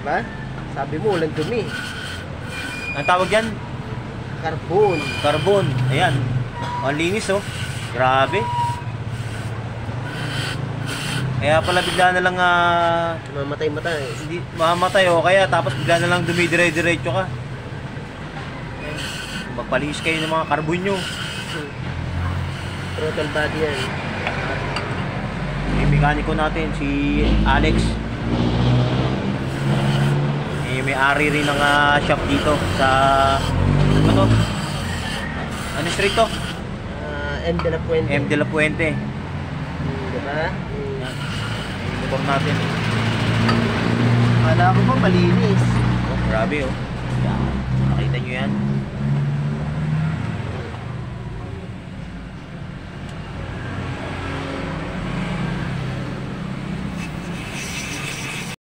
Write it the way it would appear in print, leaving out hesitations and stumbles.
Diba? Sabi mo, walang dumi. Ang tawag yan? Carbon. Carbon. Ayan. Ang linis oh. Grabe. Kaya pala bigla na lang Mamatay-matay. hindi mamatay o kaya tapos bigla na lang dumidire-diretso ka. Magpalinis kayo ng mga carbon nyo. Throttle body yan. Yung mekaniko natin, si Alex. May-ari rin ng shop dito sa ano to? Ano street to? M de la Puente. M de la Puente. Diba? Yan. Yung motor natin. Kala ko ba malinis? Oh, grabe oh. Yan. Nakita nyo yan.